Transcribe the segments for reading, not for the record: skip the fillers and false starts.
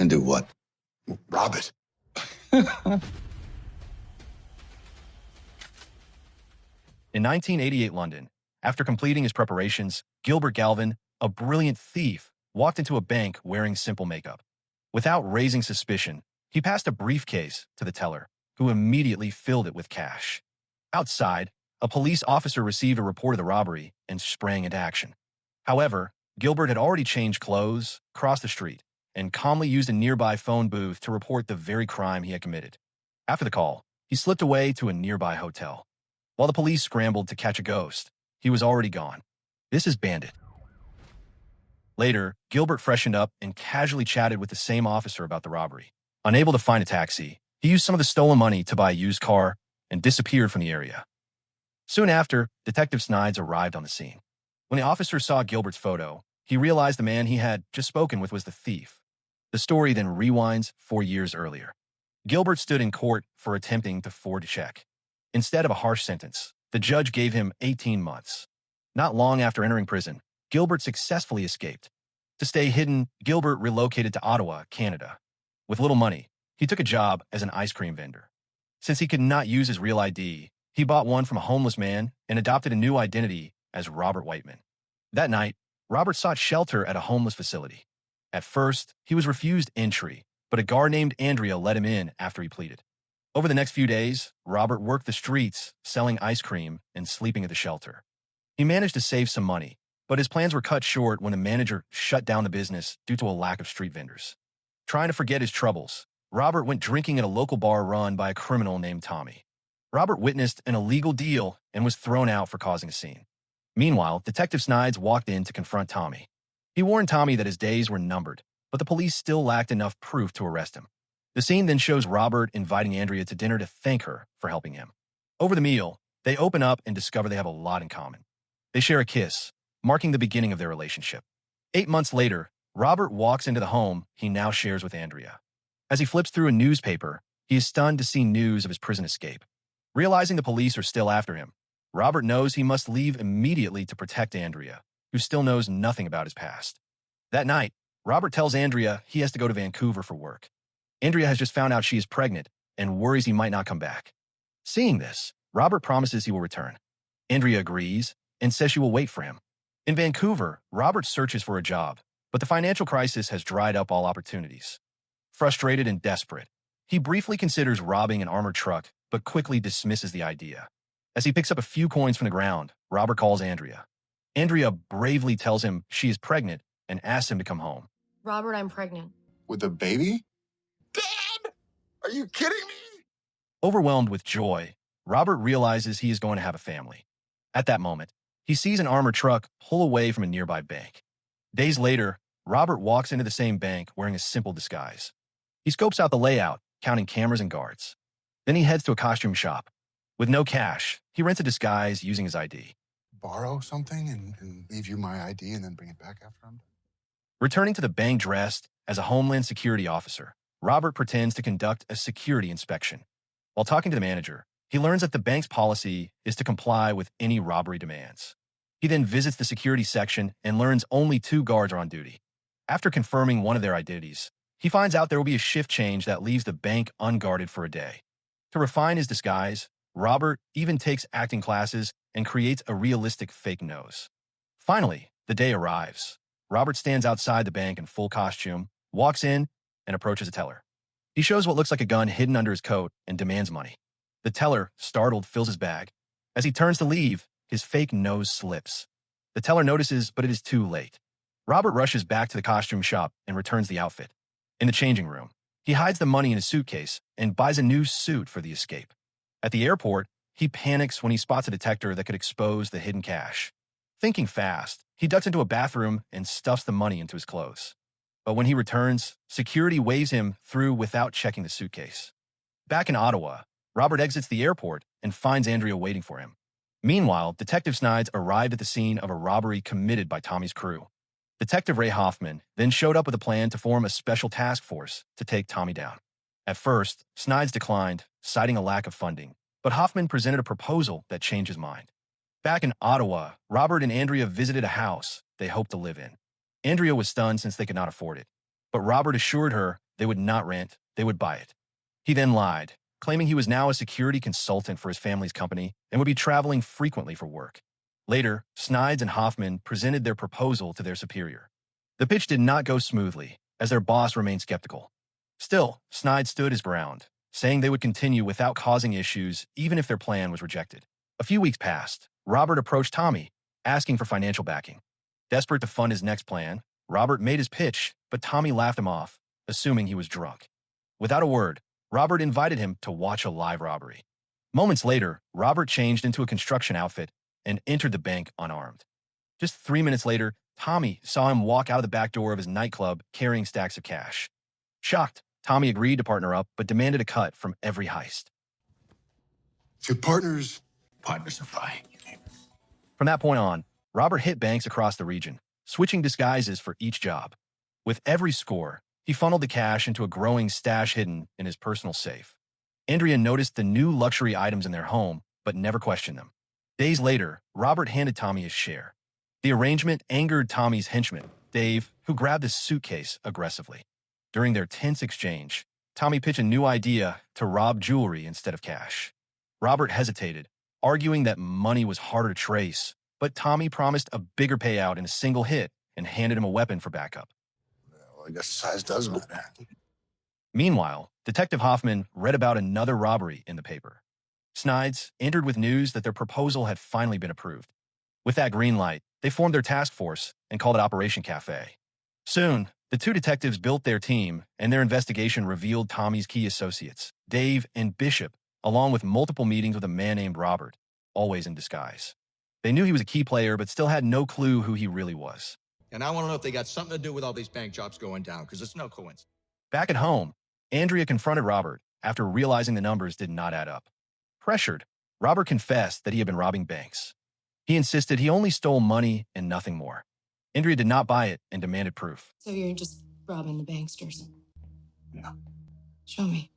And do what? Rob it. In 1988 London, after completing his preparations, Gilbert Galvin, a brilliant thief, walked into a bank wearing simple makeup. Without raising suspicion, he passed a briefcase to the teller, who immediately filled it with cash. Outside, a police officer received a report of the robbery and sprang into action. However, Gilbert had already changed clothes, crossed the street, and calmly used a nearby phone booth to report the very crime he had committed. After the call, he slipped away to a nearby hotel. While the police scrambled to catch a ghost, he was already gone. This is Bandit. Later, Gilbert freshened up and casually chatted with the same officer about the robbery. Unable to find a taxi, he used some of the stolen money to buy a used car and disappeared from the area. Soon after, Detective Snides arrived on the scene. When the officer saw Gilbert's photo, he realized the man he had just spoken with was the thief. The story then rewinds 4 years earlier. Gilbert stood in court for attempting to forge a check. Instead of a harsh sentence, the judge gave him 18 months. Not long after entering prison, Gilbert successfully escaped. To stay hidden, Gilbert relocated to Ottawa, Canada. With little money, he took a job as an ice cream vendor. Since he could not use his real ID, he bought one from a homeless man and adopted a new identity as Robert Whiteman. That night, Robert sought shelter at a homeless facility. At first, he was refused entry, but a guard named Andrea let him in after he pleaded. Over the next few days, Robert worked the streets, selling ice cream and sleeping at the shelter. He managed to save some money, but his plans were cut short when the manager shut down the business due to a lack of street vendors. Trying to forget his troubles, Robert went drinking at a local bar run by a criminal named Tommy. Robert witnessed an illegal deal and was thrown out for causing a scene. Meanwhile, Detective Snides walked in to confront Tommy. He warned Tommy that his days were numbered, but the police still lacked enough proof to arrest him. The scene then shows Robert inviting Andrea to dinner to thank her for helping him. Over the meal, they open up and discover they have a lot in common. They share a kiss, marking the beginning of their relationship. 8 months later, Robert walks into the home he now shares with Andrea. As he flips through a newspaper, he is stunned to see news of his prison escape. Realizing the police are still after him, Robert knows he must leave immediately to protect Andrea, who still knows nothing about his past. That night, Robert tells Andrea he has to go to Vancouver for work. Andrea has just found out she is pregnant and worries he might not come back. Seeing this, Robert promises he will return. Andrea agrees and says she will wait for him. In Vancouver, Robert searches for a job, but the financial crisis has dried up all opportunities. Frustrated and desperate, he briefly considers robbing an armored truck, but quickly dismisses the idea. As he picks up a few coins from the ground, Robert calls Andrea. Andrea bravely tells him she is pregnant and asks him to come home. Robert, I'm pregnant. With a baby? Dad! Are you kidding me? Overwhelmed with joy, Robert realizes he is going to have a family. At that moment, he sees an armored truck pull away from a nearby bank. Days later, Robert walks into the same bank wearing a simple disguise. He scopes out the layout, counting cameras and guards. Then he heads to a costume shop. With no cash, he rents a disguise using his ID. Borrow something and leave you my ID and then bring it back after I'm done? Returning to the bank dressed as a Homeland Security officer, Robert pretends to conduct a security inspection. While talking to the manager, he learns that the bank's policy is to comply with any robbery demands. He then visits the security section and learns only 2 guards are on duty. After confirming one of their identities, he finds out there will be a shift change that leaves the bank unguarded for a day. To refine his disguise, Robert even takes acting classes and creates a realistic fake nose. Finally, the day arrives. Robert stands outside the bank in full costume, walks in, and approaches a teller. He shows what looks like a gun hidden under his coat and demands money. The teller, startled, fills his bag. As he turns to leave, his fake nose slips. The teller notices, but it is too late. Robert rushes back to the costume shop and returns the outfit. In the changing room, he hides the money in a suitcase and buys a new suit for the escape. At the airport, he panics when he spots a detector that could expose the hidden cash. Thinking fast, he ducks into a bathroom and stuffs the money into his clothes. But when he returns, security waves him through without checking the suitcase. Back in Ottawa, Robert exits the airport and finds Andrea waiting for him. Meanwhile, Detective Snides arrived at the scene of a robbery committed by Tommy's crew. Detective Ray Hoffman then showed up with a plan to form a special task force to take Tommy down. At first, Snides declined, citing a lack of funding, but Hoffman presented a proposal that changed his mind. Back in Ottawa, Robert and Andrea visited a house they hoped to live in. Andrea was stunned since they could not afford it, but Robert assured her they would not rent, they would buy it. He then lied, claiming he was now a security consultant for his family's company and would be traveling frequently for work. Later, Snides and Hoffman presented their proposal to their superior. The pitch did not go smoothly, as their boss remained skeptical. Still, Snides stood his ground, saying they would continue without causing issues even if their plan was rejected. A few weeks passed. Robert approached Tommy, asking for financial backing. Desperate to fund his next plan, Robert made his pitch, but Tommy laughed him off, assuming he was drunk. Without a word, Robert invited him to watch a live robbery. Moments later, Robert changed into a construction outfit and entered the bank unarmed. Just 3 minutes later, Tommy saw him walk out of the back door of his nightclub carrying stacks of cash. Shocked, Tommy agreed to partner up but demanded a cut from every heist. Good partners. Partners are fine. From that point on, Robert hit banks across the region, switching disguises for each job. With every score, he funneled the cash into a growing stash hidden in his personal safe. Andrea noticed the new luxury items in their home, but never questioned them. Days later, Robert handed Tommy his share. The arrangement angered Tommy's henchman, Dave, who grabbed his suitcase aggressively. During their tense exchange, Tommy pitched a new idea to rob jewelry instead of cash. Robert hesitated, arguing that money was harder to trace, but Tommy promised a bigger payout in a single hit and handed him a weapon for backup. Well, I guess size does matter. Meanwhile, Detective Hoffman read about another robbery in the paper. Snides entered with news that their proposal had finally been approved. With that green light, they formed their task force and called it Operation Cafe. Soon, the two detectives built their team, and their investigation revealed Tommy's key associates, Dave and Bishop, along with multiple meetings with a man named Robert, always in disguise. They knew he was a key player, but still had no clue who he really was. And I want to know if they got something to do with all these bank jobs going down, because it's no coincidence. Back at home, Andrea confronted Robert after realizing the numbers did not add up. Pressured, Robert confessed that he had been robbing banks. He insisted he only stole money and nothing more. Andrea did not buy it and demanded proof. So you're just robbing the banksters? Yeah. Show me.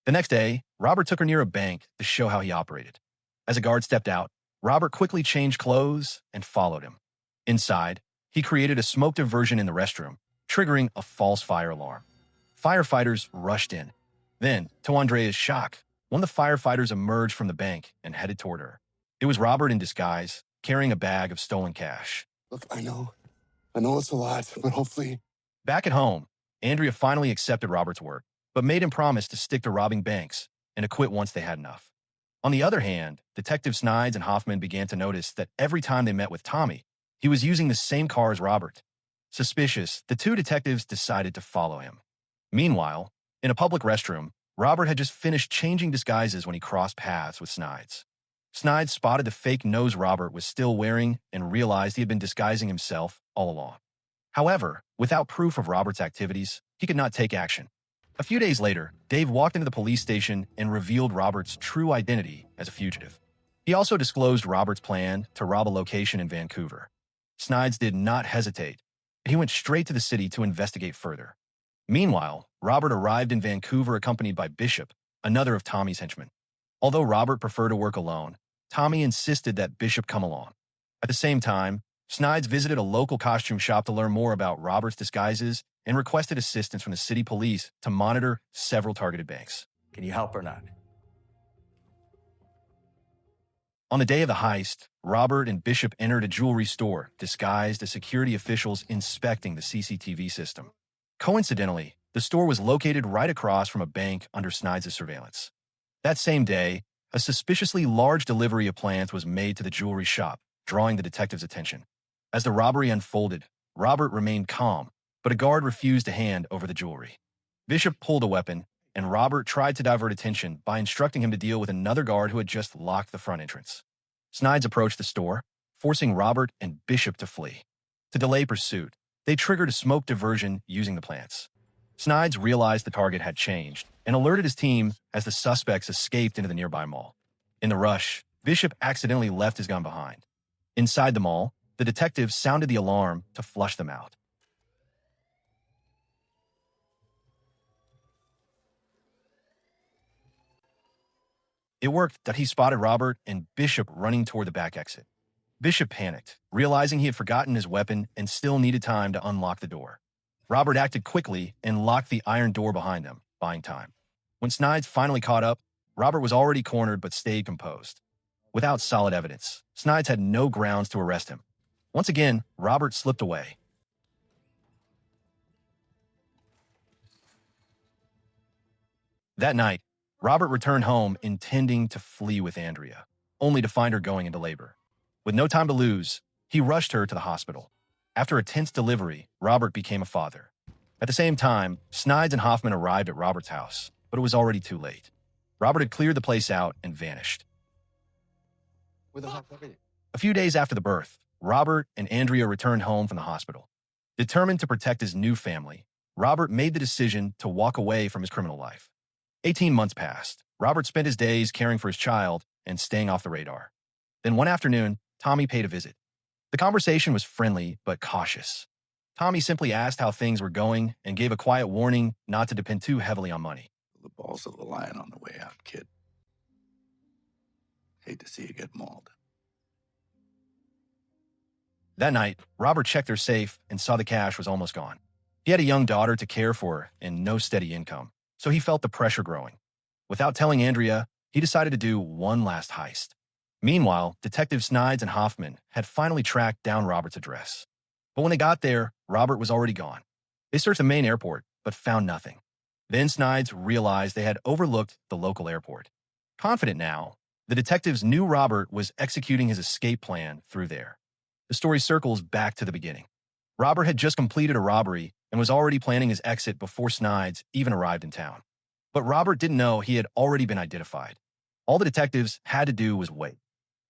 The next day, Robert took her near a bank to show how he operated. As a guard stepped out, Robert quickly changed clothes and followed him. Inside, he created a smoke diversion in the restroom, triggering a false fire alarm. Firefighters rushed in. Then, to Andrea's shock, one of the firefighters emerged from the bank and headed toward her. It was Robert in disguise, carrying a bag of stolen cash. Look, I know it's a lot, but hopefully... Back at home, Andrea finally accepted Robert's word, but made him promise to stick to robbing banks and to quit once they had enough. On the other hand, Detectives Snides and Hoffman began to notice that every time they met with Tommy, he was using the same car as Robert. Suspicious, the two detectives decided to follow him. Meanwhile, in a public restroom, Robert had just finished changing disguises when he crossed paths with Snides. Snides spotted the fake nose Robert was still wearing and realized he had been disguising himself all along. However, without proof of Robert's activities, he could not take action. A few days later, Dave walked into the police station and revealed Robert's true identity as a fugitive. He also disclosed Robert's plan to rob a location in Vancouver. Snides did not hesitate. He went straight to the city to investigate further. Meanwhile, Robert arrived in Vancouver accompanied by Bishop, another of Tommy's henchmen. Although Robert preferred to work alone, Tommy insisted that Bishop come along. At the same time, Snides visited a local costume shop to learn more about Robert's disguises and requested assistance from the city police to monitor several targeted banks. Can you help or not? On the day of the heist, Robert and Bishop entered a jewelry store disguised as security officials inspecting the CCTV system. Coincidentally, the store was located right across from a bank under Snides' surveillance. That same day, a suspiciously large delivery of plants was made to the jewelry shop, drawing the detectives' attention. As the robbery unfolded, Robert remained calm, but a guard refused to hand over the jewelry. Bishop pulled a weapon, and Robert tried to divert attention by instructing him to deal with another guard who had just locked the front entrance. Snides approached the store, forcing Robert and Bishop to flee. To delay pursuit, they triggered a smoke diversion using the plants. Snides realized the target had changed and alerted his team as the suspects escaped into the nearby mall. In the rush, Bishop accidentally left his gun behind. Inside the mall, the detectives sounded the alarm to flush them out. It worked that he spotted Robert and Bishop running toward the back exit. Bishop panicked, realizing he had forgotten his weapon and still needed time to unlock the door. Robert acted quickly and locked the iron door behind them, buying time. When Snides finally caught up, Robert was already cornered but stayed composed. Without solid evidence, Snides had no grounds to arrest him. Once again, Robert slipped away. That night, Robert returned home intending to flee with Andrea, only to find her going into labor. With no time to lose, he rushed her to the hospital. After a tense delivery, Robert became a father. At the same time, Snides and Hoffman arrived at Robert's house, but it was already too late. Robert had cleared the place out and vanished. A few days after the birth, Robert and Andrea returned home from the hospital. Determined to protect his new family, Robert made the decision to walk away from his criminal life. 18 months passed. Robert spent his days caring for his child and staying off the radar. Then one afternoon, Tommy paid a visit. The conversation was friendly but cautious. Tommy simply asked how things were going and gave a quiet warning not to depend too heavily on money. The balls of the lion on the way out, kid. Hate to see you get mauled. That night, Robert checked their safe and saw the cash was almost gone. He had a young daughter to care for and no steady income, so he felt the pressure growing. Without telling Andrea, he decided to do one last heist. Meanwhile, Detectives Snides and Hoffman had finally tracked down Robert's address. But when they got there, Robert was already gone. They searched the main airport, but found nothing. Then Snides realized they had overlooked the local airport. Confident now, the detectives knew Robert was executing his escape plan through there. The story circles back to the beginning. Robert had just completed a robbery and was already planning his exit before Snides even arrived in town. But Robert didn't know he had already been identified. All the detectives had to do was wait.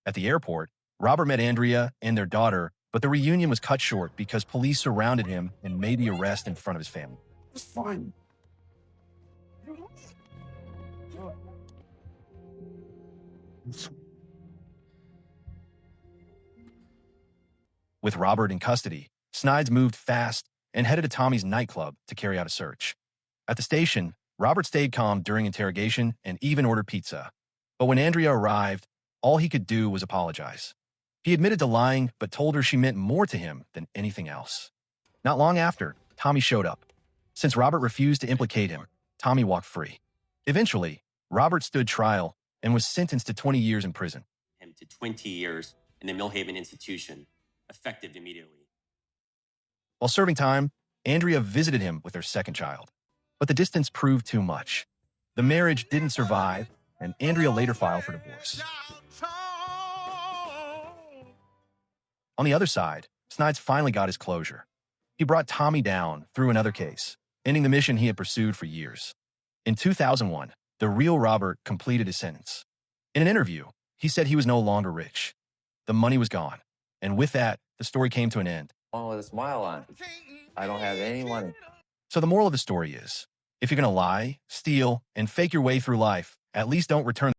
At the airport, Robert met Andrea and their daughter, but the reunion was cut short because police surrounded him and made the arrest in front of his family. It's fine. With Robert in custody, Snides moved fast and headed to Tommy's nightclub to carry out a search. At the station, Robert stayed calm during interrogation and even ordered pizza. But when Andrea arrived, all he could do was apologize. He admitted to lying, but told her she meant more to him than anything else. Not long after, Tommy showed up. Since Robert refused to implicate him, Tommy walked free. Eventually, Robert stood trial and was sentenced to 20 years in prison. Him to 20 years in the Millhaven institution, effective immediately. While serving time, Andrea visited him with their second child. But the distance proved too much. The marriage didn't survive, and Andrea later filed for divorce. On the other side, Snides finally got his closure. He brought Tommy down through another case, ending the mission he had pursued for years. In 2001, the real Robert completed his sentence. In an interview, he said he was no longer rich. The money was gone, and with that, the story came to an end. One with a smile on. I don't have any money. So the moral of the story is, if you're going to lie, steal, and fake your way through life, at least don't return